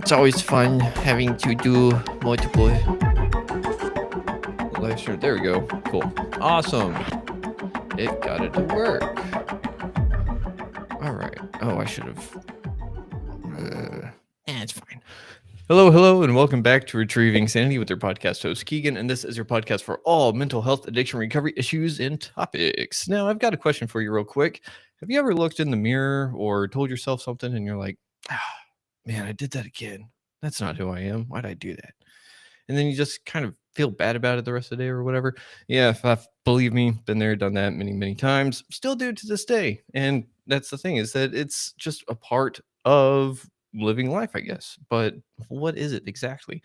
It's always fun having to do multiple live stream. There we go. Cool. Awesome. It got it to work. All right. Oh, I should have. It's fine. Hello, and welcome back to Retrieving Sanity with your podcast host, Keegan. And this is your podcast for all mental health, addiction, recovery issues, and topics. Now, I've got a question for you, real quick. Have you ever looked in the mirror or told yourself something and you're like, man, I did that again? That's not who I am. Why'd I do that? And then you just kind of feel bad about it the rest of the day or whatever. Yeah, if I've, believe me, been there, done that many times, still do it to this day. And that's the thing, is that it's just a part of living life, I guess. But what is it exactly?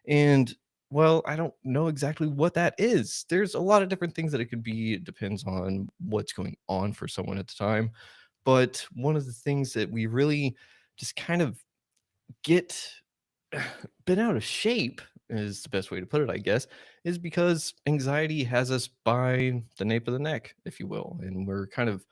And well, I don't know exactly what that is. There's a lot of different things that it could be. It depends on what's going on for someone at the time. But one of the things that we really just kind of get been out of shape is the best way to put it, I guess, is because anxiety has us by the nape of the neck, if you will, and we're kind of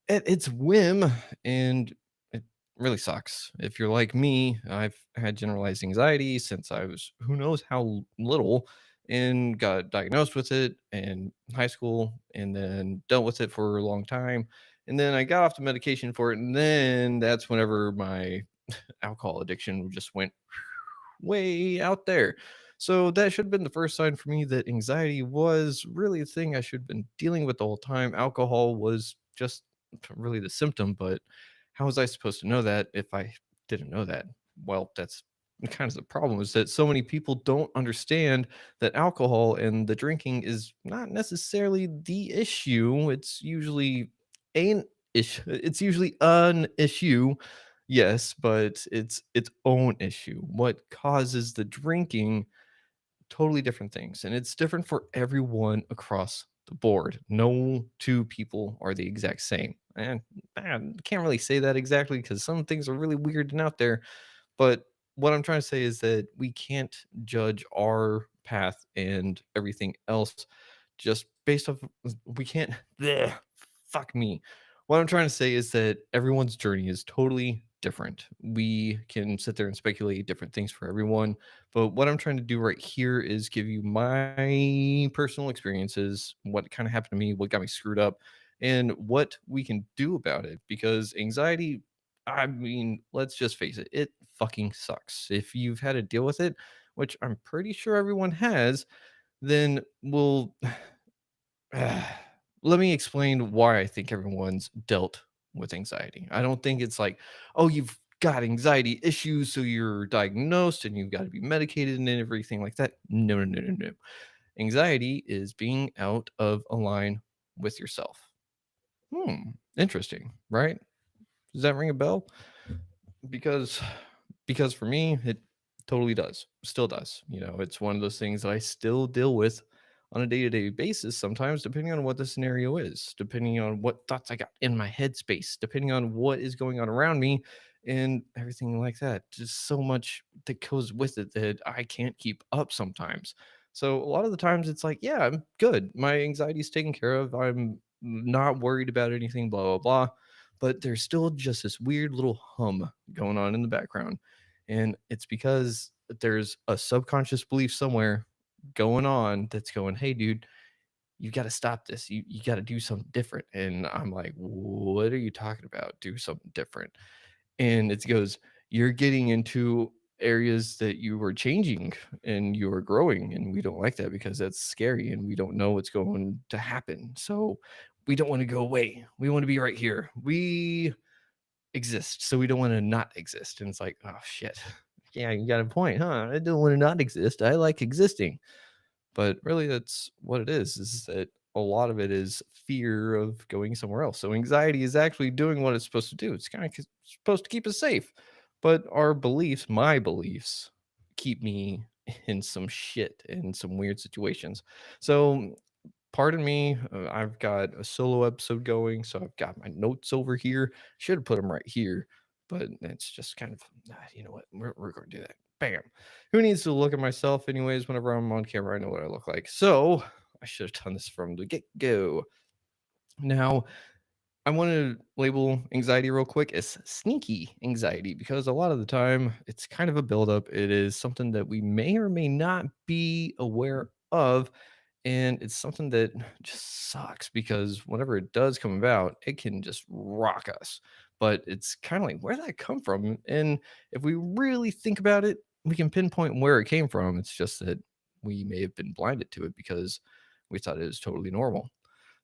at its whim, and it really sucks. If you're like me, I've had generalized anxiety since I was who knows how little, and got diagnosed with it in high school, and then dealt with it for a long time, and then I got off the medication for it, and then that's whenever my alcohol addiction just went way out there. So that should have been the first sign for me that anxiety was really a thing I should have been dealing with the whole time. Alcohol was just really the symptom, but how was I supposed to know that if I didn't know that? Well, that's kind of the problem, is that so many people don't understand that alcohol and the drinking is not necessarily the issue. It's usually an issue. It's usually an issue. Yes, but it's its own issue. What causes the drinking, totally different things, and it's different for everyone across the board. No two people are the exact same. And I can't really say that exactly because some things are really weird and out there. But what I'm trying to say is that we can't judge our path and everything else just based off. We can't. Bleh, fuck me. What I'm trying to say is that everyone's journey is totally different. We can sit there and speculate different things for everyone, but what I'm trying to do right here is give you my personal experiences, what kind of happened to me, what got me screwed up, and what we can do about it. Because anxiety, I mean, let's just face it, it fucking sucks. If you've had to deal with it, which I'm pretty sure everyone has, then we'll let me explain why I think everyone's dealt with anxiety. I don't think it's like, oh, you've got anxiety issues, so you're diagnosed and you've got to be medicated and everything like that. No. Anxiety is being out of align with yourself. Interesting, right? Does that ring a bell? Because because for me, it totally does. Still does. You know, it's one of those things that I still deal with on a day-to-day basis sometimes, depending on what the scenario is, depending on what thoughts I got in my headspace, depending on what is going on around me and everything like that. Just so much that goes with it that I can't keep up sometimes. So a lot of the times it's like, yeah, I'm good. My anxiety is taken care of. I'm not worried about anything, blah, blah, blah. But there's still just this weird little hum going on in the background. And it's because there's a subconscious belief somewhere going on that's going, hey, dude, you got to stop this. You got to do something different. And I'm like, what are you talking about? Do something different. And it goes, you're getting into areas that you were changing and you are growing. And we don't like that because that's scary and we don't know what's going to happen. So we don't want to go away. We want to be right here. We exist. So we don't want to not exist. And it's like, oh, shit. Yeah, you got a point, huh? I don't want to not exist. I like existing. But really, that's what it is that a lot of it is fear of going somewhere else. So anxiety is actually doing what it's supposed to do. It's kind of supposed to keep us safe. But our beliefs, my beliefs, keep me in some shit, in some weird situations. So pardon me, I've got a solo episode going. So I've got my notes over here. Should have put them right here. But it's just kind of, you know what? We're going to do that. Bam. Who needs to look at myself, anyways? Whenever I'm on camera, I know what I look like. So I should have done this from the get go. Now, I want to label anxiety real quick as sneaky anxiety because a lot of the time it's kind of a buildup. It is something that we may or may not be aware of. And it's something that just sucks because whenever it does come about, it can just rock us. But it's kind of like, where did that come from? And if we really think about it, we can pinpoint where it came from. It's just that we may have been blinded to it because we thought it was totally normal.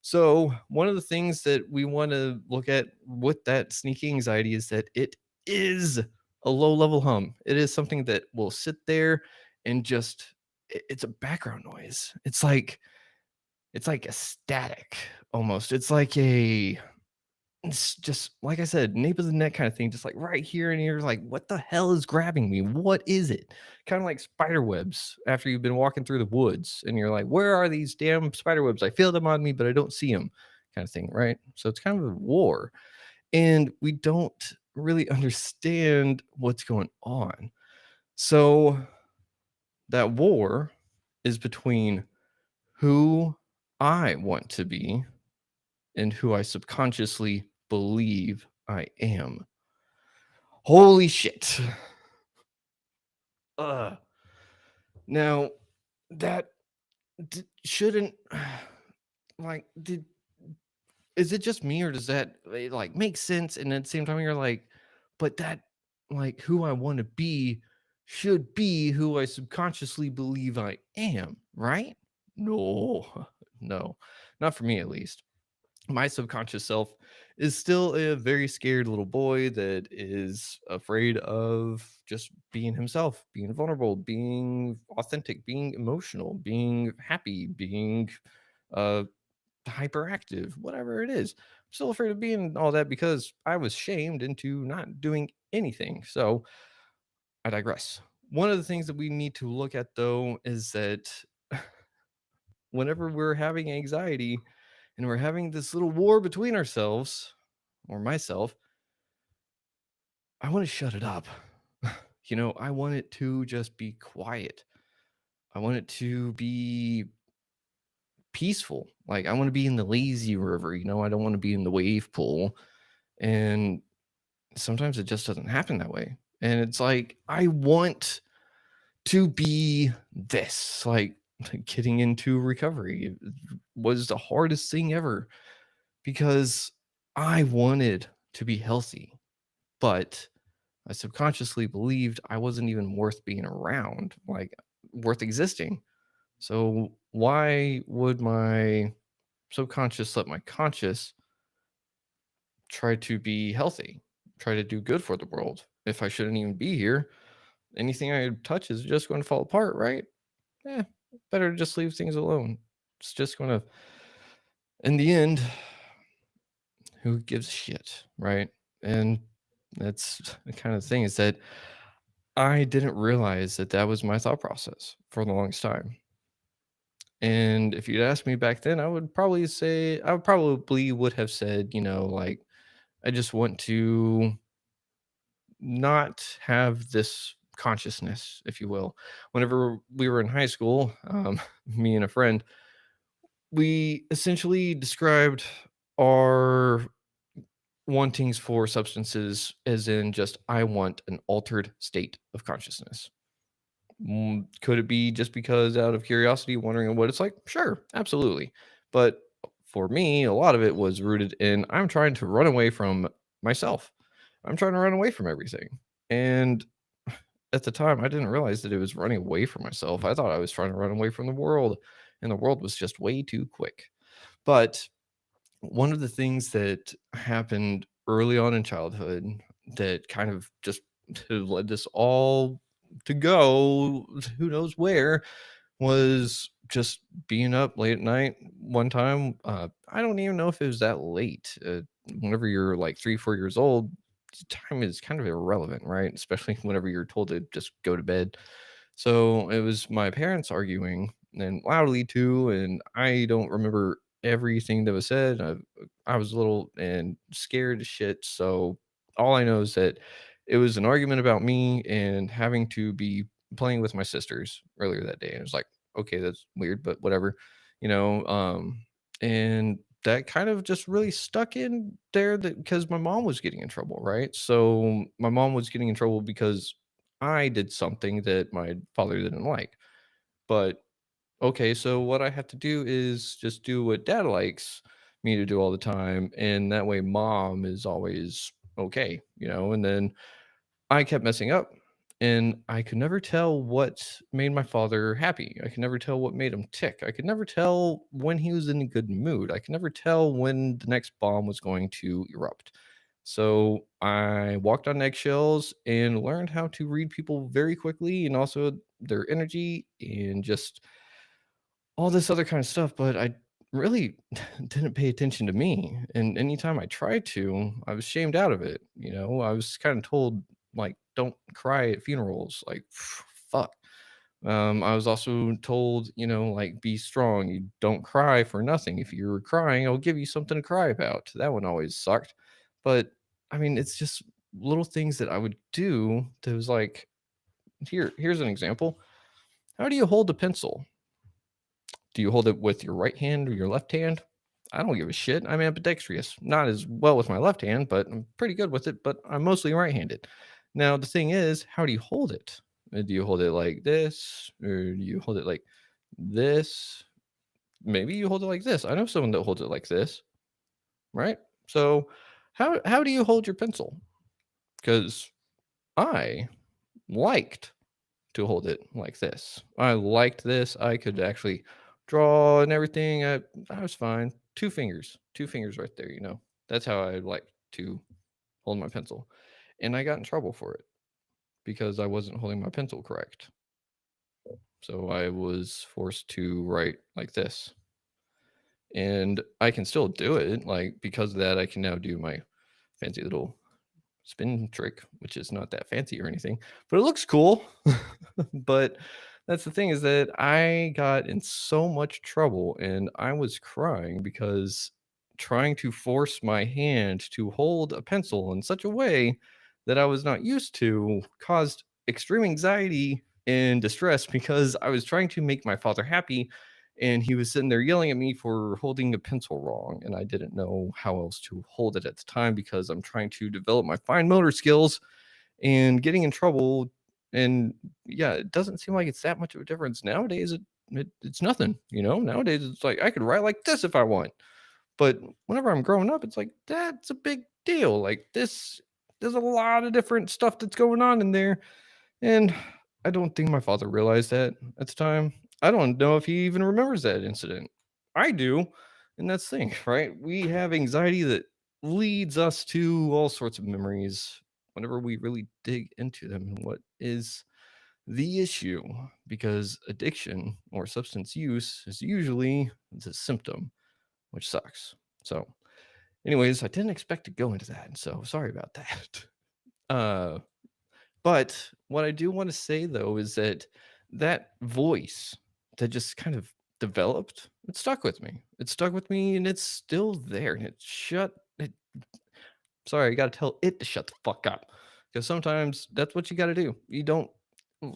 So, one of the things that we want to look at with that sneaky anxiety is that it is a low level hum. It is something that will sit there and just it's a background noise. It's like a static almost. It's just like I said, nape of the neck kind of thing, just like right here, and you're like, what the hell is grabbing me? What is it? Kind of like spider webs after you've been walking through the woods, and you're like, where are these damn spider webs? I feel them on me, but I don't see them, kind of thing, right? So it's kind of a war, and we don't really understand what's going on. So that war is between who I want to be and who I subconsciously believe I am. Holy shit. Ugh. Now, that shouldn't did is it just me or does that like make sense? And at the same time, you're like, but that like who I want to be should be who I subconsciously believe I am, right? No, no, not for me at least. My subconscious self is still a very scared little boy that is afraid of just being himself, being vulnerable, being authentic, being emotional, being happy, being uh hyperactive, whatever it is. I'm still afraid of being all that because I was shamed into not doing anything. So I digress. One of the things that we need to look at though is that whenever we're having anxiety and we're having this little war between ourselves or myself, I want to shut it up. I want it to just be quiet. I want it to be peaceful. Like I want to be in the lazy river, I don't want to be in the wave pool. And sometimes it just doesn't happen that way. And it's like, I want to be this. Like getting into recovery was the hardest thing ever because I wanted to be healthy, but I subconsciously believed I wasn't even worth being around, like worth existing. So why would my subconscious let my conscious try to be healthy, try to do good for the world if I shouldn't even be here? Anything I touch is just going to fall apart, right? Eh, better to just leave things alone. It's just going to, in the end, who gives a shit, right? And that's the kind of thing is that I didn't realize that that was my thought process for the longest time. And if you'd asked me back then, I would probably would have said, like, I just want to not have this consciousness, if you will. Whenever we were in high school, me and a friend, we essentially described our wantings for substances as in just, I want an altered state of consciousness. Could it be just because out of curiosity, wondering what it's like? Sure, absolutely. But for me, a lot of it was rooted in I'm trying to run away from myself. I'm trying to run away from everything. And at the time, I didn't realize that it was running away from myself. I thought I was trying to run away from the world, and the world was just way too quick. But one of the things that happened early on in childhood that kind of just led this all to go who knows where was just being up late at night one time. I don't even know if it was that late. Whenever you're like 3 4 years old, time is kind of irrelevant, right? Especially whenever you're told to just go to bed. So it was my parents arguing and loudly too, and I don't remember everything that was said. I was little and scared as shit. So all I know is that it was an argument about me and having to be playing with my sisters earlier that day. And it was like, okay, that's weird, but whatever, you know. And that kind of just really stuck in there, that because my mom was getting in trouble, right? So my mom was getting in trouble because I did something that my father didn't like. But okay, so what I have to do is just do what dad likes me to do all the time. And that way mom is always okay, And then I kept messing up, and I could never tell what made my father happy. I could never tell what made him tick. I could never tell when he was in a good mood. I could never tell when the next bomb was going to erupt. So I walked on eggshells and learned how to read people very quickly, and also their energy and just all this other kind of stuff. But I really didn't pay attention to me. And anytime I tried to, I was shamed out of it. I was kind of told, like, don't cry at funerals. Like, fuck. I was also told, like, be strong. You don't cry for nothing. If you're crying, I'll give you something to cry about. That one always sucked. But I mean, it's just little things that I would do that was like, here's an example. How do you hold a pencil? Do you hold it with your right hand or your left hand? I don't give a shit. I'm ambidextrous. Not as well with my left hand, but I'm pretty good with it, but I'm mostly right-handed. Now, the thing is, how do you hold it? Do you hold it like this? Or do you hold it like this? Maybe you hold it like this. I know someone that holds it like this, right? So, how do you hold your pencil? Because I liked to hold it like this. I liked this. I could actually draw and everything. I was fine. Two fingers right there. That's how I like to hold my pencil. And I got in trouble for it because I wasn't holding my pencil correct. So I was forced to write like this. And I can still do it. Like, because of that, I can now do my fancy little spin trick, which is not that fancy or anything, but it looks cool. But that's the thing, is that I got in so much trouble and I was crying because trying to force my hand to hold a pencil in such a way that I was not used to caused extreme anxiety and distress, because I was trying to make my father happy and he was sitting there yelling at me for holding a pencil wrong, and I didn't know how else to hold it at the time because I'm trying to develop my fine motor skills and getting in trouble. And yeah, it doesn't seem like it's that much of a difference nowadays. It's nothing. Nowadays it's like I could write like this if I want, but whenever I'm growing up, it's like that's a big deal. Like this, there's a lot of different stuff that's going on in there, and I don't think my father realized that at the time. I don't know if he even remembers that incident. I do. And that's the thing, right? We have anxiety that leads us to all sorts of memories whenever we really dig into them. And what is the issue? Because addiction or substance use is usually the symptom, which sucks. So, anyways, I didn't expect to go into that. So sorry about that. Uh, but what I do want to say, though, is that that voice that just kind of developed, it stuck with me. It stuck with me, and it's still there. And sorry, I got to tell it to shut the fuck up, because sometimes that's what you got to do. You don't,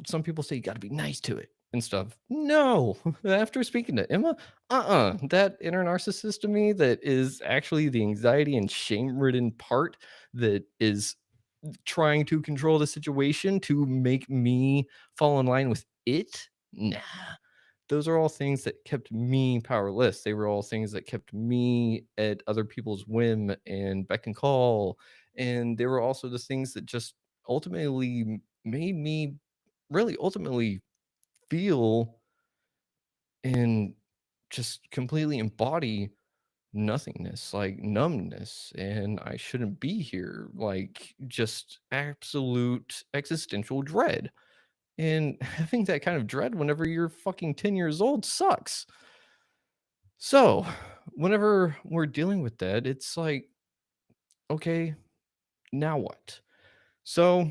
some people say you got to be nice to it and stuff. No, after speaking to Emma, that inner narcissist to me that is actually the anxiety and shame ridden part that is trying to control the situation to make me fall in line with it. Nah. Those are all things that kept me powerless. They were all things that kept me at other people's whim and beck and call. And they were also the things that just ultimately made me really ultimately feel and just completely embody nothingness, like numbness, and I shouldn't be here, like just absolute existential dread. And having that kind of dread whenever you're fucking 10 years old sucks. So, whenever we're dealing with that, it's like, okay, now what? So,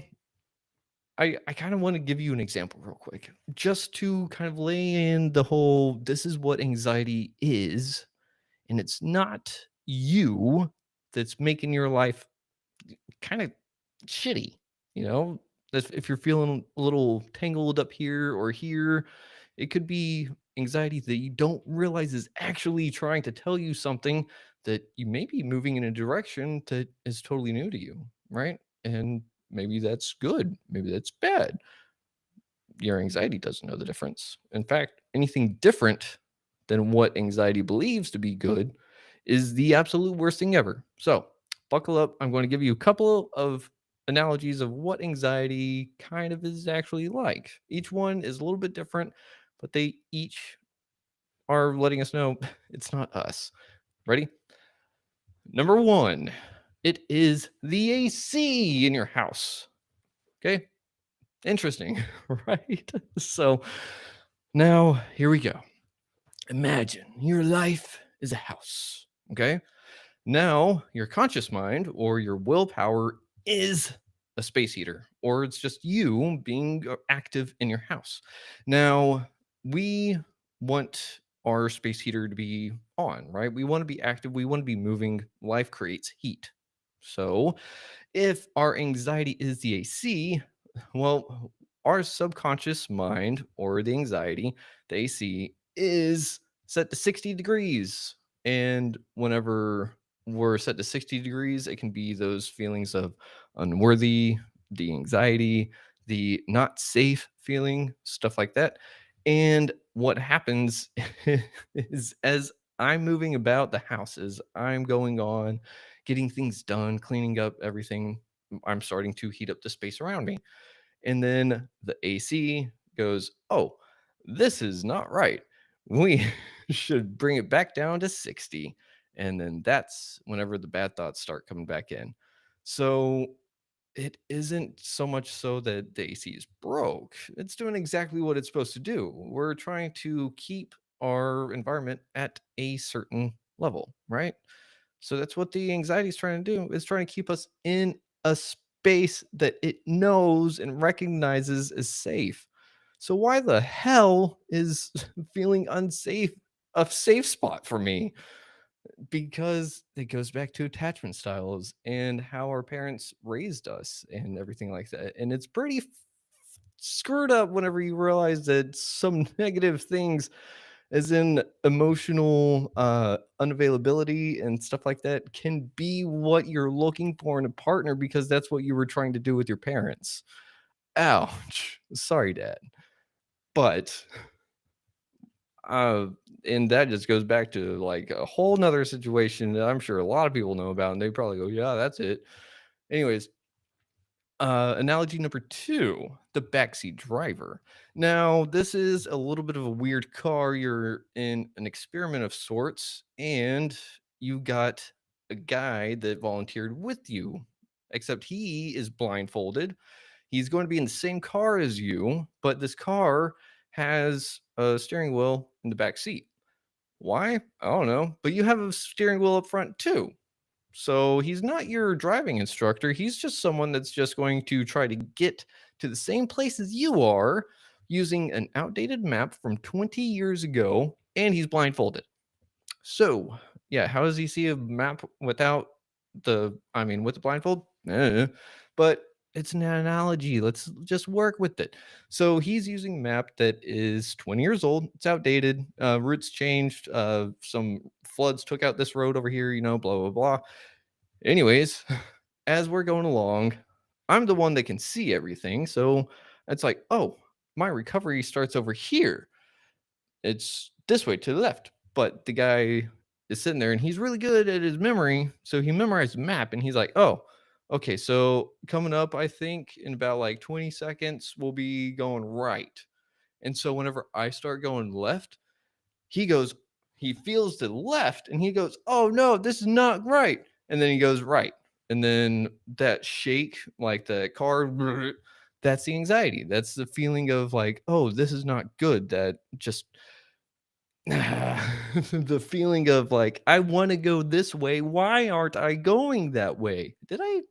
I kind of want to give you an example real quick, just to kind of lay in the whole this is what anxiety is, and it's not you that's making your life kind of shitty, you know? If you're feeling a little tangled up here or here, it could be anxiety that you don't realize is actually trying to tell you something that you may be moving in a direction that is totally new to you, right? And maybe that's good, maybe that's bad. Your anxiety doesn't know the difference. In fact, anything different than what anxiety believes to be good is the absolute worst thing ever. So, buckle up. I'm going to give you a couple of analogies of what anxiety kind of is actually like. Each one is a little bit different, but they each are letting us know it's not us. Ready? Number one, it is the AC in your house. Okay. Interesting, right? So now here we go. Imagine your life is a house. Okay. Now your conscious mind or your willpower is a space heater, or it's just you being active in your house. Now, we want our space heater to be on, right? We want to be active, we want to be moving. Life creates heat. So, if our anxiety is the AC, well, our subconscious mind or the anxiety, the AC, is set to 60 degrees. And whenever we're set to 60 degrees, it can be those feelings of unworthy, the anxiety, the not safe feeling, stuff like that. And what happens is as I'm moving about the houses, I'm going on, getting things done, cleaning up everything, I'm starting to heat up the space around me. And then the AC goes, oh, this is not right. We should bring it back down to 60. And then that's whenever the bad thoughts start coming back in. So it isn't so much so that the AC is broke. It's doing exactly what it's supposed to do. We're trying to keep our environment at a certain level, right? So that's what the anxiety is trying to do. It's trying to keep us in a space that it knows and recognizes as safe. So why the hell is feeling unsafe a safe spot for me? Because it goes back to attachment styles and how our parents raised us and everything like that. And it's pretty screwed up whenever you realize that some negative things as in emotional unavailability and stuff like that can be what you're looking for in a partner because that's what you were trying to do with your parents. Ouch. Sorry, Dad. But uh and that just goes back to like a whole nother situation that I'm sure a lot of people know about, and they probably go, yeah, that's it. Anyways, analogy number two, the backseat driver. Now, this is a little bit of a weird car. You're in an experiment of sorts, and you got a guy that volunteered with you, except he is blindfolded. He's going to be in the same car as you, but this car has a steering wheel in the back seat. Why? I don't know. But you have a steering wheel up front too. So he's not your driving instructor. He's just someone that's just going to try to get to the same place as you are using an outdated map from 20 years ago, and he's blindfolded. So, yeah, how does he see a map without I mean, with the blindfold? But it's an analogy. Let's just work with it. So he's using a map that is 20 years old. It's outdated. Routes changed. Some floods took out this road over here, blah, blah, blah. Anyways, as we're going along, I'm the one that can see everything. So it's like, oh, my recovery starts over here. It's this way to the left. But the guy is sitting there and he's really good at his memory. So he memorized the map and he's like, oh, okay. So coming up, I think in about like 20 seconds, we'll be going right. And so whenever I start going left, he goes, he feels the left and he goes, oh no, this is not right. And then he goes right. And then that shake, like the car, that's the anxiety. That's the feeling of like, oh, this is not good. That just the feeling of like, I want to go this way. Why aren't I going that way? Did I?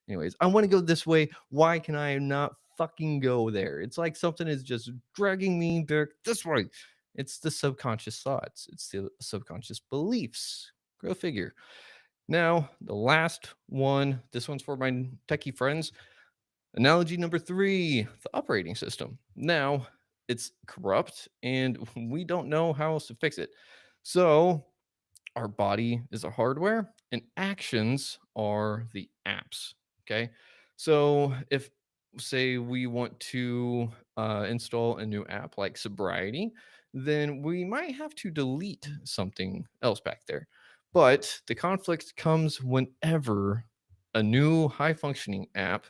Anyways, I want to go this way. Why can I not fucking go there? It's like something is just dragging me back this way. It's the subconscious thoughts, it's the subconscious beliefs. Go figure. Now, the last one, this one's for my techie friends. Analogy number three, the operating system. Now, it's corrupt and we don't know how else to fix it. So, our body is a hardware and actions are the apps. Okay. So, if say we want to install a new app like sobriety, then we might have to delete something else back there. But the conflict comes whenever a new high functioning app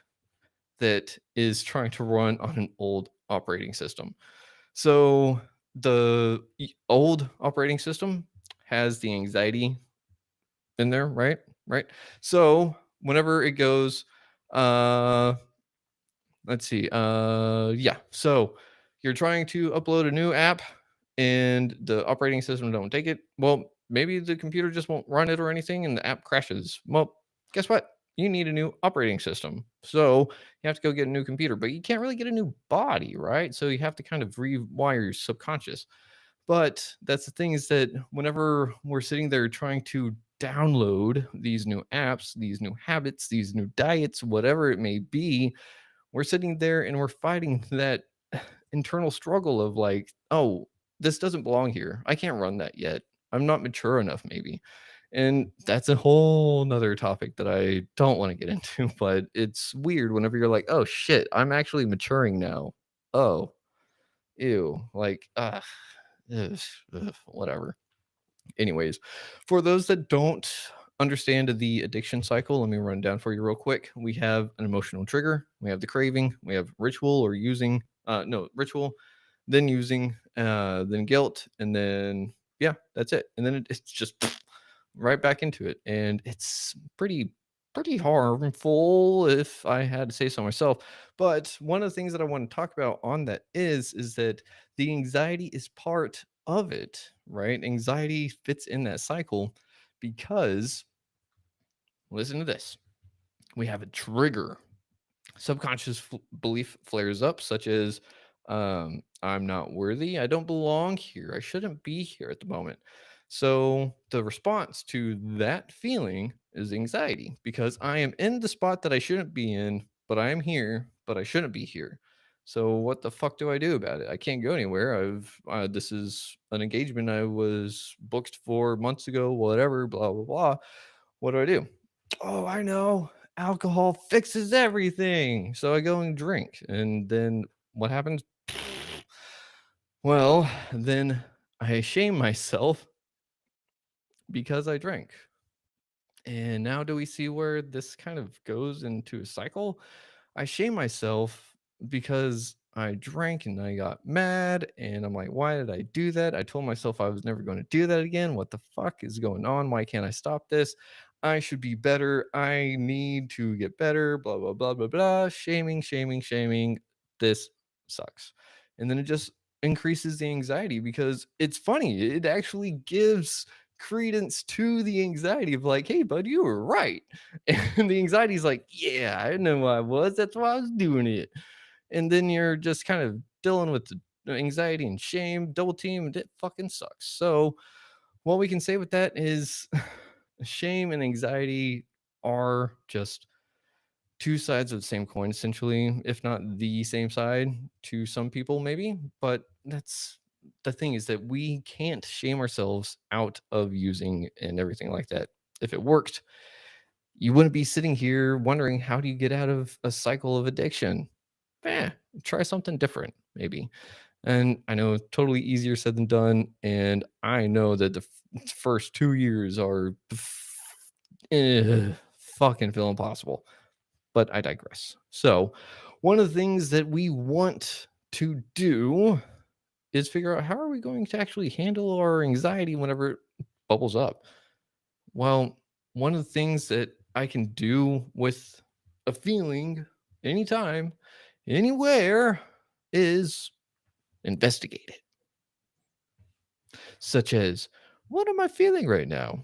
that is trying to run on an old operating system. So the old operating system has the anxiety in there, right? Right. So whenever it goes, uh, let's see, yeah. So you're trying to upload a new app, and the operating system don't take it. Well, maybe the computer just won't run it or anything, and the app crashes. Well, guess what? You need a new operating system. So you have to go get a new computer, but you can't really get a new body, right? So you have to kind of rewire your subconscious. But that's the thing, is that whenever we're sitting there trying to download these new apps, these new habits, these new diets, whatever it may be, we're sitting there and we're fighting that internal struggle of like, oh, this doesn't belong here. I can't run that yet. I'm not mature enough, maybe. And that's a whole nother topic that I don't want to get into, but it's weird whenever you're like, oh shit, I'm actually maturing now. Oh, ew. Like, ugh, whatever. Anyways, for those that don't understand the addiction cycle, let me run down for you real quick. We have an emotional trigger, we have the craving, we have ritual or using, no, ritual, then using, then guilt, and then, yeah, that's it. And then it's just right back into it. And it's pretty harmful if I had to say so myself. But one of the things that I want to talk about on that is that the anxiety is part of it, right? Anxiety fits in that cycle because, listen to this. We have a trigger. Subconscious belief flares up, such as, I'm not worthy, I don't belong here, I shouldn't be here at the moment. So the response to that feeling is anxiety, because I am in the spot that I shouldn't be in, but I am here, but I shouldn't be here. So what the fuck do I do about it? I can't go anywhere. I've This is an engagement I was booked for months ago, whatever, blah blah blah. What do I do? Oh, I know. Alcohol fixes everything. So I go and drink. And then what happens? Well, then I shame myself because I drank. And now do we see where this kind of goes into a cycle? I shame myself because I drank and I got mad and I'm like, why did I do that? I told myself I was never going to do that again. What the fuck is going on? Why can't I stop this? I should be better. I need to get better. Blah, blah, blah, blah, blah. Shaming, shaming, shaming. This sucks. And then it just increases the anxiety because it's funny. It actually gives credence to the anxiety of like, hey, bud, you were right. And the anxiety is like, yeah, I know I was. That's why I was doing it. And then you're just kind of dealing with the anxiety and shame, double team, and it fucking sucks. So, what we can say with that is shame and anxiety are just two sides of the same coin, essentially, if not the same side to some people, maybe. But that's the thing, is that we can't shame ourselves out of using and everything like that. If it worked, you wouldn't be sitting here wondering, how do you get out of a cycle of addiction? Eh, try something different, maybe. And I know totally easier said than done. And I know that the first 2 years are fucking feel impossible. But I digress. So, one of the things that we want to do is figure out, how are we going to actually handle our anxiety whenever it bubbles up? Well, one of the things that I can do with a feeling anytime, anywhere, is investigate it. Such as, what am I feeling right now?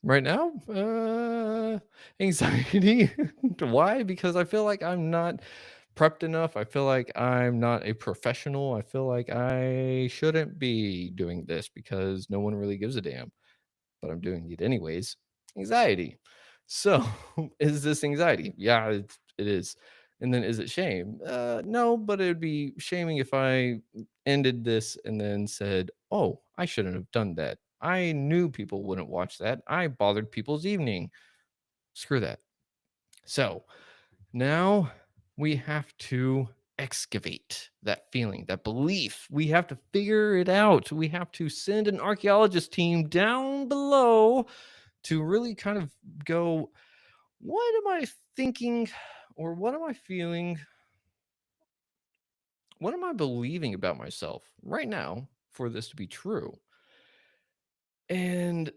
Right now, anxiety. Why? Because I feel like I'm not prepped enough. I feel like I'm not a professional. I feel like I shouldn't be doing this because no one really gives a damn, but I'm doing it anyways. Anxiety. So, is this anxiety? Yeah, it is. And then is it shame? No, but it would be shaming if I ended this and then said, oh, I shouldn't have done that. I knew people wouldn't watch that. I bothered people's evening. Screw that. So now we have to excavate that feeling, that belief. We have to figure it out. We have to send an archaeologist team down below to really kind of go, what am I thinking or what am I feeling? What am I believing about myself right now for this to be true? And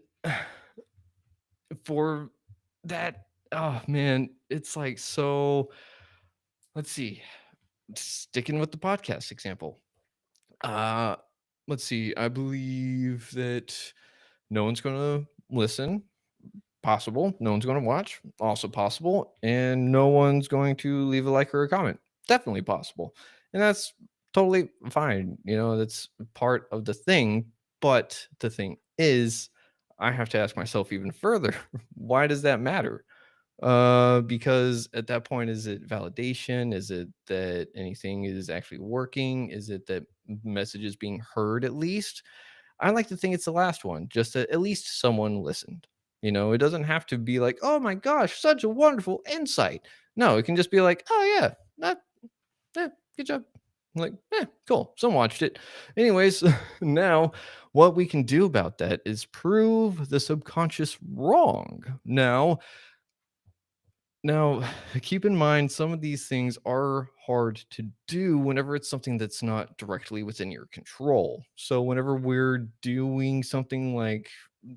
for that, oh man, it's like, so let's see, sticking with the podcast example. Uh, let's see, I believe that no one's going to listen. Possible. No one's going to watch. Also possible. And no one's going to leave a like or a comment. Definitely possible. And that's totally fine. That's part of the thing. But the thing is, I have to ask myself even further, why does that matter? Because at that point, is it validation? Is it that anything is actually working? Is it that message is being heard at least? I like to think it's the last one, just that at least someone listened. It doesn't have to be like, oh my gosh, such a wonderful insight. No, it can just be like, oh yeah, good job. I'm like, cool. Someone watched it. Anyways, now what we can do about that is prove the subconscious wrong. Now, keep in mind, some of these things are hard to do whenever it's something that's not directly within your control. So, whenever we're doing something like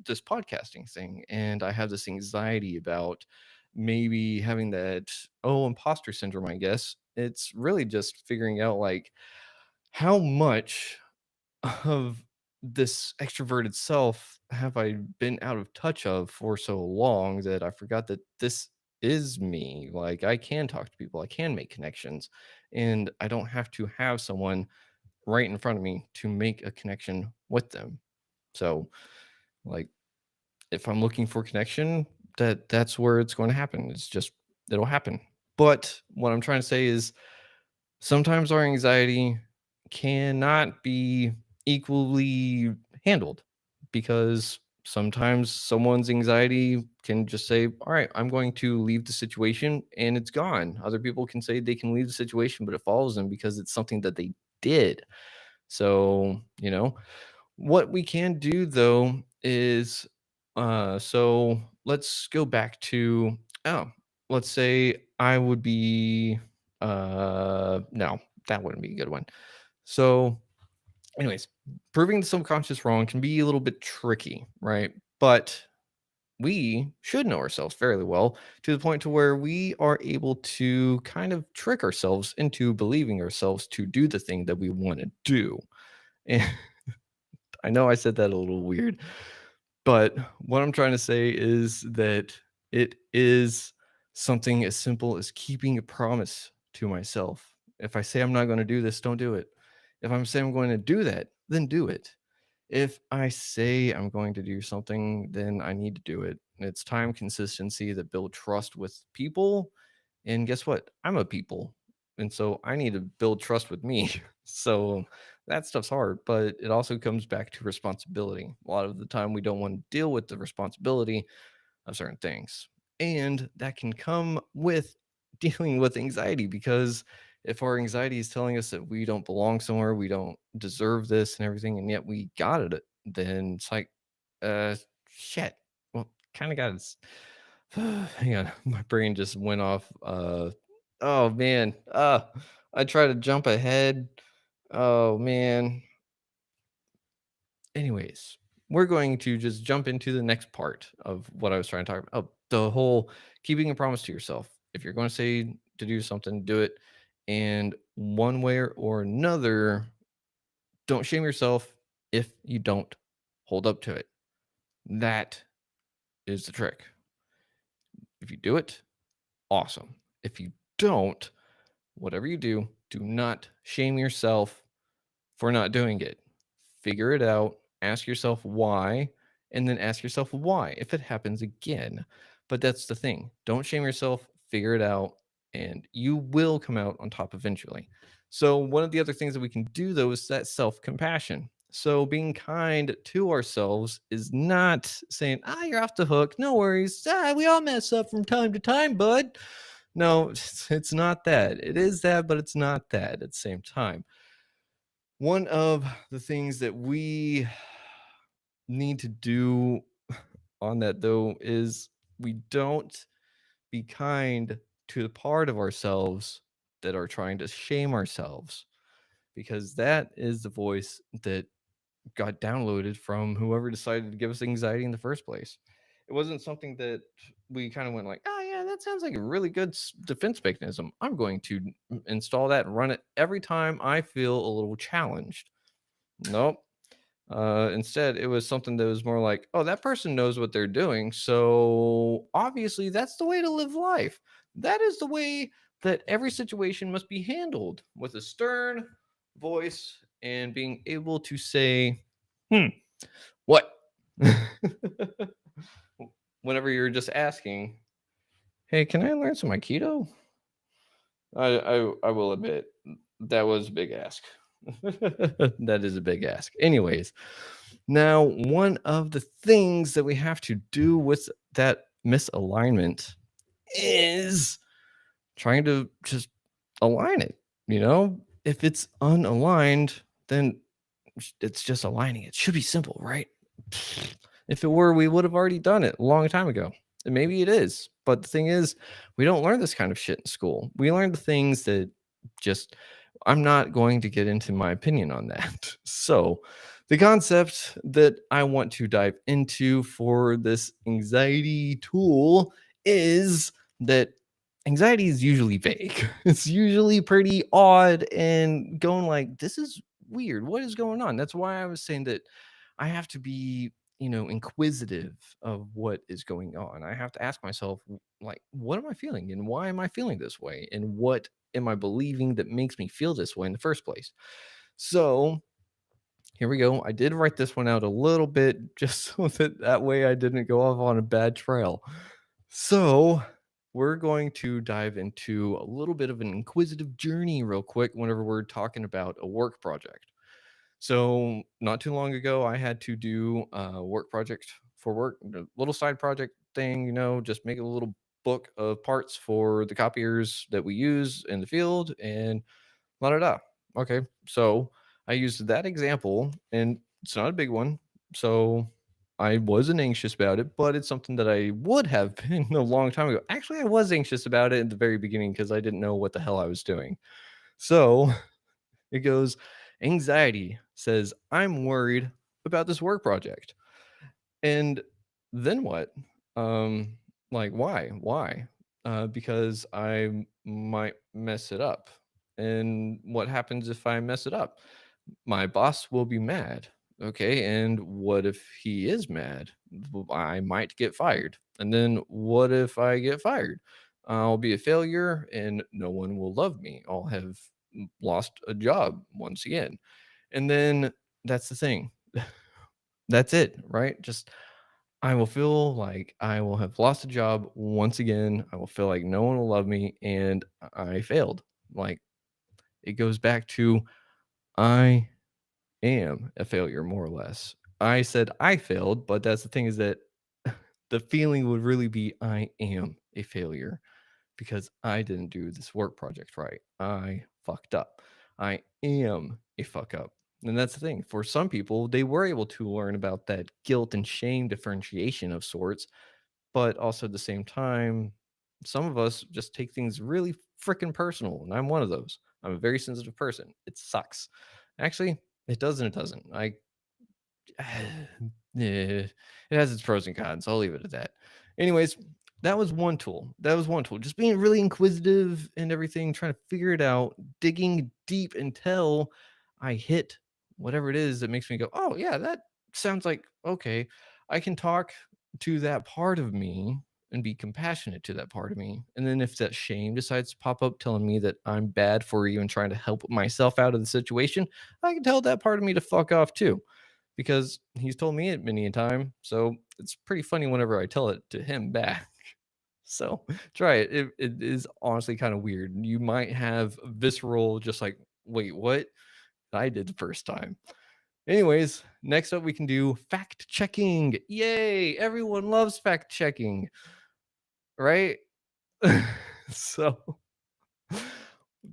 this podcasting thing, and I have this anxiety about maybe having that, imposter syndrome, I guess, it's really just figuring out like how much of this extroverted self have I been out of touch of for so long that I forgot that this is me. Like, I can talk to people, I can make connections, and I don't have to have someone right in front of me to make a connection with them. So, like, if I'm looking for connection, that's where it's going to happen. It'll happen. But what I'm trying to say is sometimes our anxiety cannot be equally handled because sometimes someone's anxiety can just say, all right, I'm going to leave the situation and it's gone. Other people can say they can leave the situation, but it follows them because it's something that they did. So, what we can do though is so let's go back to, oh, let's say I would be no, that wouldn't be a good one. So anyways, proving the subconscious wrong can be a little bit tricky, right? But we should know ourselves fairly well to the point to where we are able to kind of trick ourselves into believing ourselves to do the thing that we want to do. And I know I said that a little weird, but what I'm trying to say is that it is something as simple as keeping a promise to myself. If I say I'm not going to do this, don't do it. If I'm saying I'm going to do that, then do it. If I say I'm going to do something, then I need to do it. It's time consistency that build trust with people. And guess what? I'm a people. And so I need to build trust with me. So that stuff's hard, but it also comes back to responsibility. A lot of the time, we don't want to deal with the responsibility of certain things. And that can come with dealing with anxiety because if our anxiety is telling us that we don't belong somewhere, we don't deserve this and everything, and yet we got it, then it's like, uh, shit. Well, kind of got it. Hang on, my brain just went off. Oh man. I try to jump ahead. Oh man. Anyways, we're going to just jump into the next part of what I was trying to talk about. Oh, the whole keeping a promise to yourself. If you're going to say to do something, do it. And one way or another, don't shame yourself if you don't hold up to it. That is the trick. If you do it, awesome. If you don't, whatever you do, do not shame yourself for not doing it. Figure it out, ask yourself why, and then ask yourself why if it happens again. But that's the thing. Don't shame yourself, figure it out, and you will come out on top eventually. So, one of the other things that we can do though is that self compassion. So, being kind to ourselves is not saying, you're off the hook. No worries. We all mess up from time to time, bud. No, it's not that. It is that, but it's not that at the same time. One of the things that we need to do on that, though, is we don't be kind to the part of ourselves that are trying to shame ourselves, because that is the voice that got downloaded from whoever decided to give us anxiety in the first place. It wasn't something that we kind of went like, oh yeah, that sounds like a really good defense mechanism. I'm going to install that and run it every time I feel a little challenged. Nope. Instead, it was something that was more like, oh, that person knows what they're doing. So obviously, that's the way to live life. That is the way that every situation must be handled, with a stern voice and being able to say, hmm, what? Whenever you're just asking, hey, can I learn some Aikido? I will admit that was a big ask. That is a big ask. Anyways, now one of the things that we have to do with that misalignment is trying to just align it. If it's unaligned, then it's just aligning. It should be simple, right? If it were, we would have already done it a long time ago. And maybe it is. But the thing is, we don't learn this kind of shit in school. We learn the things that just, I'm not going to get into my opinion on that. So, the concept that I want to dive into for this anxiety tool is that anxiety is usually vague. It's usually pretty odd and going like, this is weird. What is going on? That's why I was saying that I have to be, inquisitive of what is going on. I have to ask myself, like, what am I feeling and why am I feeling this way? And what am I believing that makes me feel this way in the first place? So here we go. I did write this one out a little bit just so that way I didn't go off on a bad trail. So we're going to dive into a little bit of an inquisitive journey real quick whenever we're talking about a work project. So not too long ago, I had to do a work project for work, a little side project thing, just make a little book of parts for the copiers that we use in the field and la da da. Okay, so I used that example, and it's not a big one, so I wasn't anxious about it, but it's something that I would have been a long time ago. Actually, I was anxious about it at the very beginning because I didn't know what the hell I was doing. So it goes, anxiety says, I'm worried about this work project. And then what? Um, like, why? Why? Because I might mess it up. And what happens if I mess it up? My boss will be mad. Okay. And what if he is mad? I might get fired. And then what if I get fired? I'll be a failure and no one will love me. I'll have lost a job once again. And then that's the thing. That's it, right? Just I will feel like I will have lost a job once again. I will feel like no one will love me and I failed. Like it goes back to I am a failure, more or less. I said I failed, but that's the thing is that the feeling would really be I am a failure because I didn't do this work project right. I fucked up. I am a fuck up. And that's the thing. For some people, they were able to learn about that guilt and shame differentiation of sorts, but also at the same time, some of us just take things really freaking personal. And I'm one of those. I'm a very sensitive person. It sucks. Actually, it does and it doesn't. Yeah, it has its pros and cons. I'll leave it at that. Anyways, that was one tool. That was one tool. Just being really inquisitive and everything, trying to figure it out, digging deep until I hit whatever it is that makes me go, oh, yeah, that sounds like okay. I can talk to that part of me and be compassionate to that part of me. And then if that shame decides to pop up telling me that I'm bad for even trying to help myself out of the situation, I can tell that part of me to fuck off too because he's told me it many a time. So it's pretty funny whenever I tell it to him back. So try it. It is honestly kind of weird. You might have visceral, just like, wait, what? I did the first time. Anyways, next up we can do fact checking. Yay! Everyone loves fact checking, right? So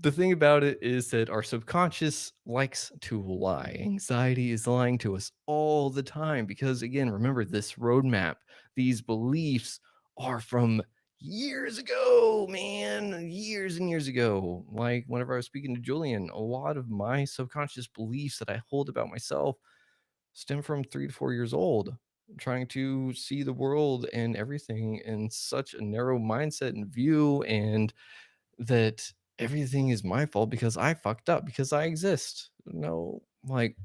the thing about it is that our subconscious likes to lie. Anxiety is lying to us all the time because, again, remember this roadmap, these beliefs are from years ago, man, years and years ago. Like whenever I was speaking to Julian, a lot of my subconscious beliefs that I hold about myself stem from 3 to 4 years old, trying to see the world and everything in such a narrow mindset and view, and that everything is my fault because I fucked up, because I exist. No, like,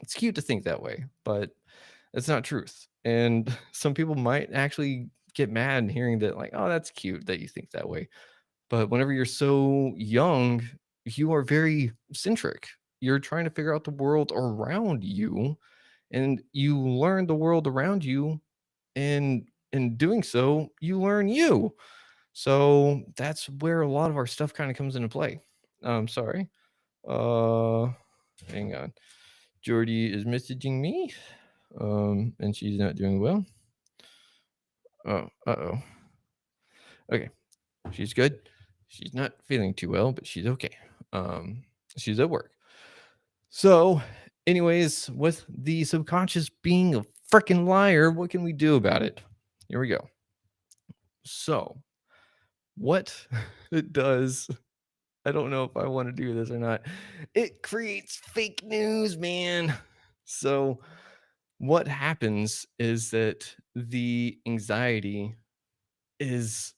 it's cute to think that way, but it's not truth. And some people might actually get mad hearing that, like, oh, that's cute that you think that way. But whenever you're so young, you are very centric. You're trying to figure out the world around you, and you learn the world around you, and in doing so, you learn you. So that's where a lot of our stuff kind of comes into play. Sorry. Uh, Hang on. Jordy is messaging me. And she's not doing well. Oh, uh-oh. Okay. She's good. She's not feeling too well, but she's okay. Um, she's at work. So, anyways, with the subconscious being a freaking liar, what can we do about it? Here we go. So, what it does, I don't know if I want to do this or not. It creates fake news, man. So, what happens is that the anxiety is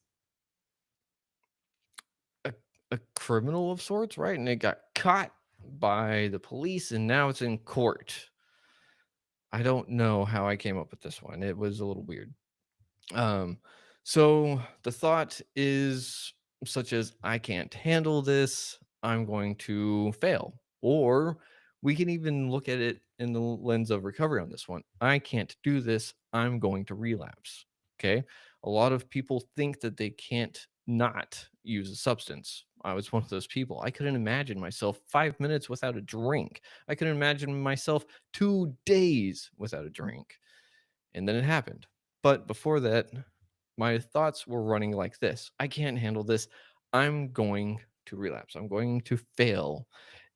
a, a criminal of sorts, right? And it got caught by the police and now it's in court. I don't know how I came up with this one. It was a little weird. Um, so the thought is such as, I can't handle this, I'm going to fail. Or we can even look at it in the lens of recovery on this one. I can't do this, I'm going to relapse. Okay. A lot of people think that they can't not use a substance. I was one of those people. I couldn't imagine myself 5 minutes without a drink. I couldn't imagine myself 2 days without a drink. And then it happened. But before that, my thoughts were running like this: I can't handle this. I'm going to relapse. I'm going to fail.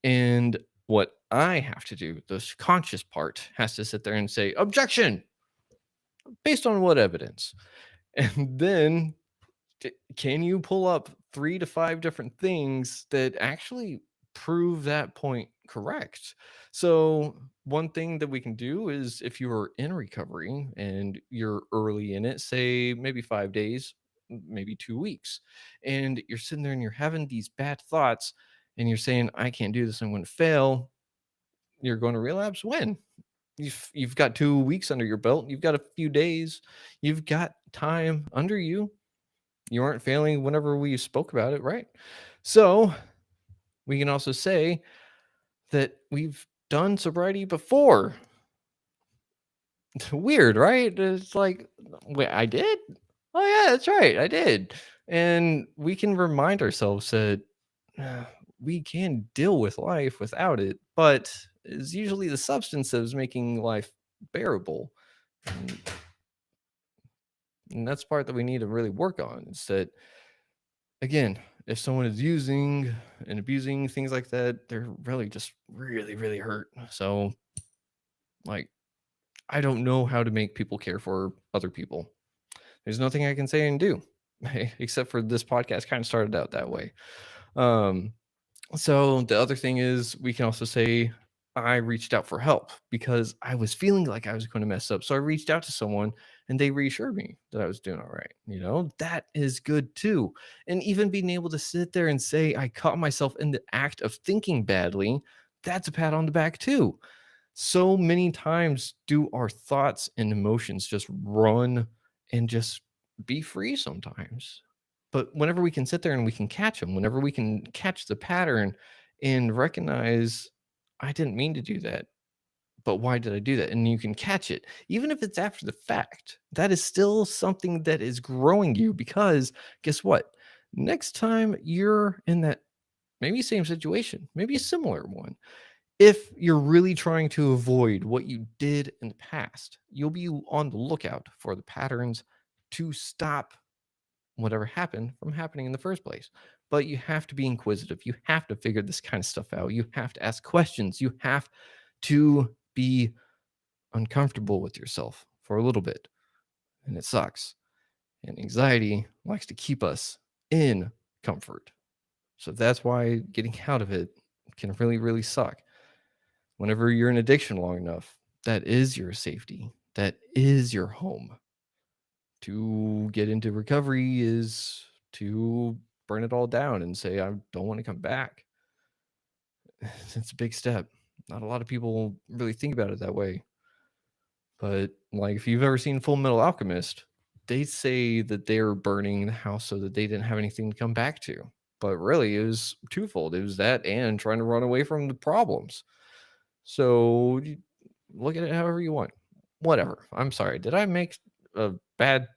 And what I have to do, the conscious part, has to sit there and say, objection, based on what evidence? And then can you pull up 3 to 5 different things that actually prove that point correct? So, one thing that we can do is, if you are in recovery and you're early in it, say maybe 5 days, maybe 2 weeks, and you're sitting there and you're having these bad thoughts and you're saying, I can't do this, I'm going to fail. You're going to relapse when? You've got 2 weeks under your belt, you've got a few days, you've got time under you. You aren't failing whenever we spoke about it, right? So we can also say that we've done sobriety before. Weird, right? It's like, wait, I did? Oh, yeah, that's right, I did. And we can remind ourselves that we can deal with life without it, but it's usually the substance that is making life bearable. And, and that's the part that we need to really work on, is that, again, if someone is using and abusing things like that, they're really just really, really hurt. So, like, I don't know how to make people care for other people. There's nothing I can say and do, except for this podcast kind of started out that way. Um, So the other thing is, we can also say, I reached out for help because I was feeling like I was going to mess up. So I reached out to someone and they reassured me that I was doing all right. That is good too. And even being able to sit there and say, I caught myself in the act of thinking badly, that's a pat on the back too. So many times do our thoughts and emotions just run and just be free sometimes. But whenever we can sit there and we can catch them, whenever we can catch the pattern and recognize, I didn't mean to do that, but why did I do that? And you can catch it. Even if it's after the fact, that is still something that is growing you, because guess what? Next time you're in that maybe same situation, maybe a similar one, if you're really trying to avoid what you did in the past, you'll be on the lookout for the patterns to stop whatever happened from happening in the first place. But you have to be inquisitive. You have to figure this kind of stuff out. You have to ask questions. You have to be uncomfortable with yourself for a little bit. And it sucks. And anxiety likes to keep us in comfort. So that's why getting out of it can really, really suck. Whenever you're in addiction long enough, that is your safety. That is your home. To get into recovery is to burn it all down and say, I don't want to come back. It's a big step. Not a lot of people really think about it that way. But like, if you've ever seen Full Metal Alchemist, they say that they were burning the house so that they didn't have anything to come back to. But really, it was twofold. It was that and trying to run away from the problems. So look at it however you want. Whatever. I'm sorry. Did I make a bad?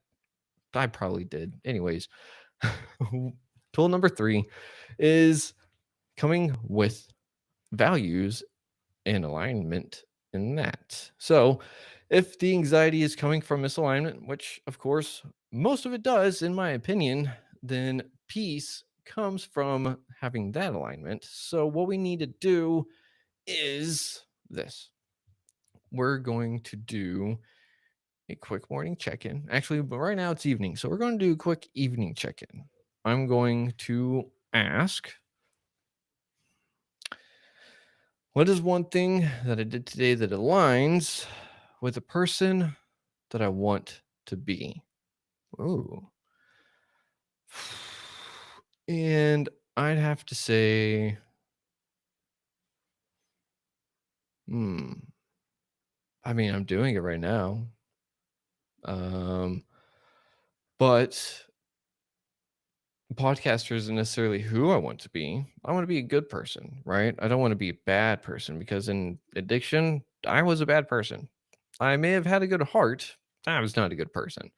I probably did. Anyways, tool number 3 is coming with values and alignment in that. So, if the anxiety is coming from misalignment, which of course most of it does, in my opinion, then peace comes from having that alignment. So, what we need to do is this: we're going to do a quick morning check in. Actually, but right now it's evening. So, we're going to do a quick evening check in. I'm going to ask, what is one thing that I did today that aligns with the person that I want to be? Ooh. And I'd have to say, hmm, I mean, I'm doing it right now. Um, but podcaster isn't necessarily who I want to be. I want to be a good person, right? I don't want to be a bad person, because in addiction, I was a bad person. I may have had a good heart. I was not a good person.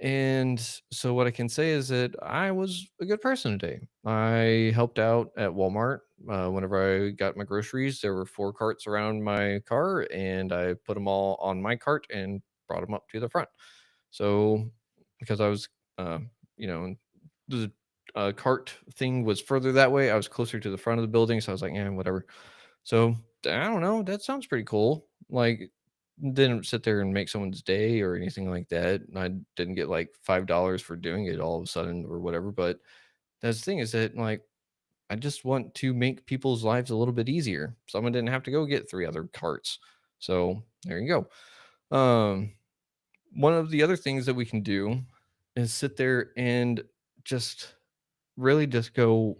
And so what I can say is that I was a good person today. I helped out at Walmart. Whenever I got my groceries, there were 4 carts around my car, and I put them all on my cart and brought them up to the front. So because I was, uh, the cart thing was further that way, I was closer to the front of the building. So I was like, yeah, whatever. So I don't know. That sounds pretty cool. Like, didn't sit there and make someone's day or anything like that. I didn't get like $5 for doing it all of a sudden or whatever. But that's the thing, is that like, I just want to make people's lives a little bit easier. Someone didn't have to go get 3 other carts. So there you go. One of the other things that we can do is sit there and just really just go,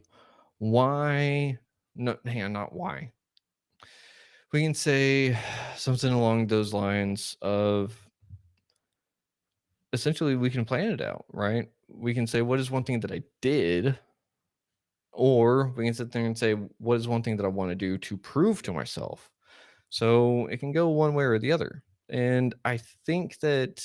why? No, hang on, not why. We can say something along those lines of, essentially we can plan it out, right? We can say, what is one thing that I did? Or we can sit there and say, what is one thing that I want to do to prove to myself? So it can go one way or the other. And I think that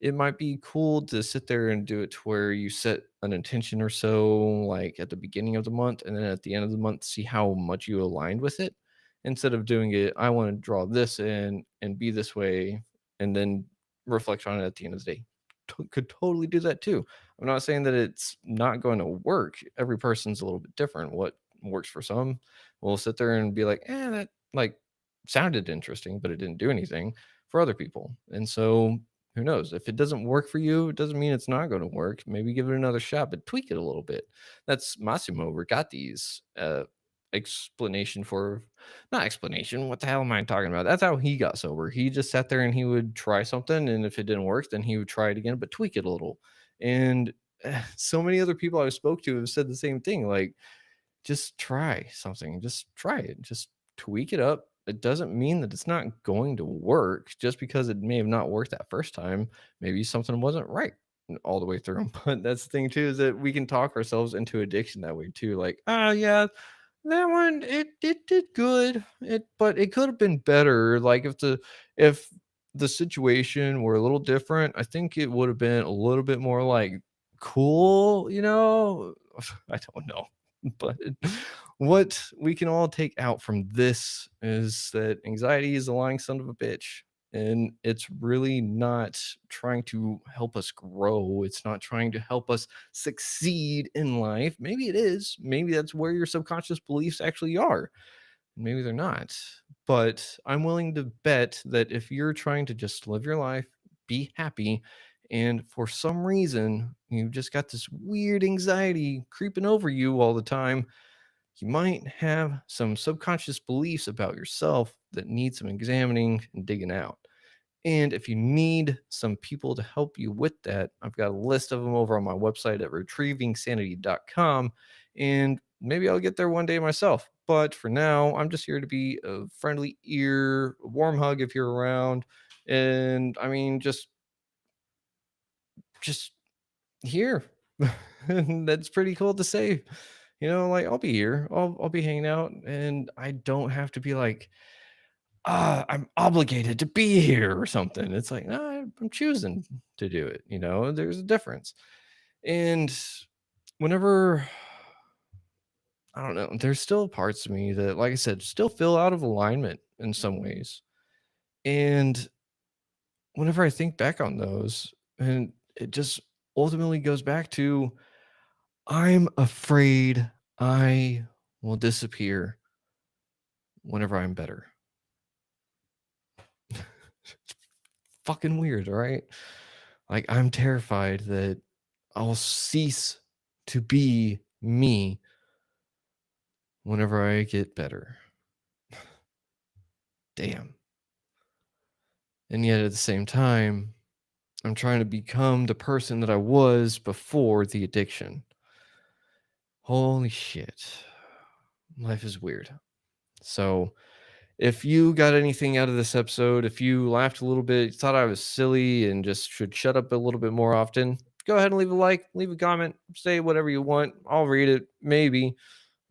it might be cool to sit there and do it to where you set an intention or so, like at the beginning of the month, and then at the end of the month, see how much you aligned with it. Instead of doing it, I want to draw this in and be this way, and then reflect on it at the end of the day. Could totally do that too. I'm not saying that it's not going to work. Every person's a little bit different. What works for some will sit there and be like, that like sounded interesting, but it didn't do anything for other people. And so who knows? If it doesn't work for you, it doesn't mean it's not going to work. Maybe give it another shot, but tweak it a little bit. That's Massimo Rigotti's explanation for, not explanation. What the hell am I talking about? That's how he got sober. He just sat there and he would try something, and if it didn't work, then he would try it again, but tweak it a little. And so many other people I spoke to have said the same thing. Like, just try something. Just try it. Just tweak it up. It doesn't mean that it's not going to work just because it may have not worked that first time. Maybe something wasn't right all the way through. But that's the thing too, is that we can talk ourselves into addiction that way too. Like, yeah, That one, it did good. But it could have been better. Like if the situation were a little different, I think it would have been a little bit more like cool, you know? I don't know. But what we can all take out from this is that anxiety is a lying son of a bitch. And it's really not trying to help us grow. It's not trying to help us succeed in life. Maybe it is. Maybe that's where your subconscious beliefs actually are. Maybe they're not. But I'm willing to bet that if you're trying to just live your life, be happy, and for some reason you just got this weird anxiety creeping over you all the time, you might have some subconscious beliefs about yourself that need some examining and digging out. And if you need some people to help you with that, I've got a list of them over on my website at retrievingsanity.com. And maybe I'll get there one day myself. But for now, I'm just here to be a friendly ear, a warm hug if you're around. And I mean, just here. And that's pretty cool to say. Like I'll be here. I'll be hanging out and I don't have to be like, I'm obligated to be here or something. It's like, no, I'm choosing to do it. There's a difference. And whenever, I don't know, there's still parts of me that, like I said, still feel out of alignment in some ways. And whenever I think back on those, and it just ultimately goes back to, I'm afraid I will disappear whenever I'm better. Fucking weird, right? Like, I'm terrified that I'll cease to be me whenever I get better. Damn. And yet at the same time, I'm trying to become the person that I was before the addiction. Holy shit. Life is weird. So, if you got anything out of this episode, if you laughed a little bit, thought I was silly and just should shut up a little bit more often, go ahead and leave a like, leave a comment, say whatever you want. I'll read it. Maybe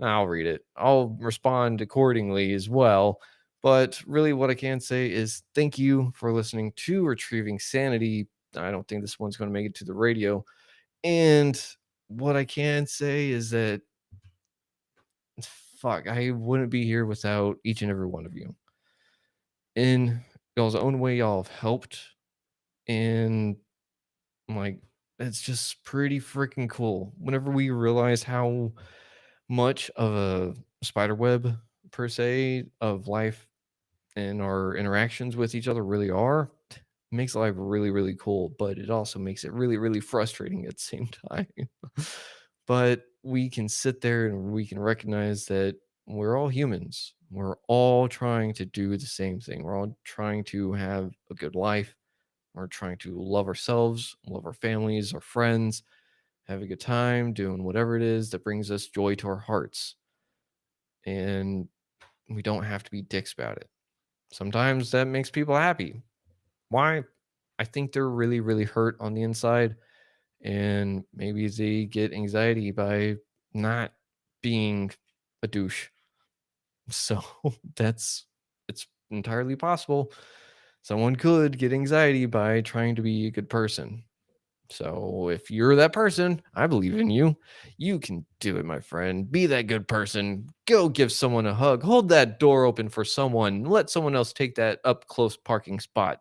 I'll read it. I'll respond accordingly as well. But really, what I can say is thank you for listening to Retrieving Sanity. I don't think this one's going to make it to the radio. And what I can say is that, fuck, I wouldn't be here without each and every one of you. In y'all's own way, y'all have helped. And like, it's just pretty freaking cool. Whenever we realize how much of a spider web, per se, of life and our interactions with each other really are, makes life really, really cool. But it also makes it really, really frustrating at the same time. But we can sit there and we can recognize that we're all humans. We're all trying to do the same thing. We're all trying to have a good life. We're trying to love ourselves, love our families, our friends, have a good time doing whatever it is that brings us joy to our hearts. And we don't have to be dicks about it. Sometimes that makes people happy. Why? I think they're really, really hurt on the inside. And maybe they get anxiety by not being a douche. So it's entirely possible. Someone could get anxiety by trying to be a good person. So if you're that person, I believe in you. You can do it, my friend. Be that good person. Go give someone a hug. Hold that door open for someone. Let someone else take that up close parking spot.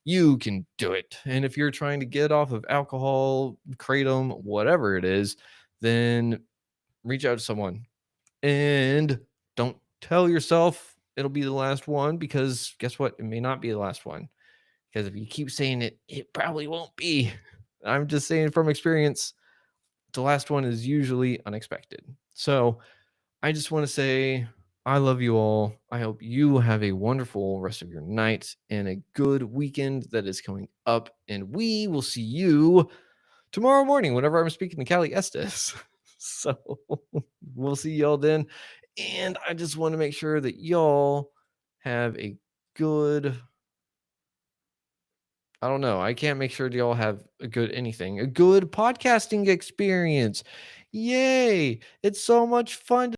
You can do it. And if you're trying to get off of alcohol, kratom, whatever it is, then reach out to someone. And don't tell yourself it'll be the last one, because guess what? It may not be the last one. Because if you keep saying it, it probably won't be. I'm just saying from experience, the last one is usually unexpected. So I just want to say I love you all. I hope you have a wonderful rest of your night and a good weekend that is coming up. And we will see you tomorrow morning whenever I'm speaking to Callie Estes. So we'll see y'all then. And I just want to make sure that y'all have a good, I don't know. I can't make sure that y'all have a good anything, a good podcasting experience. Yay. It's so much fun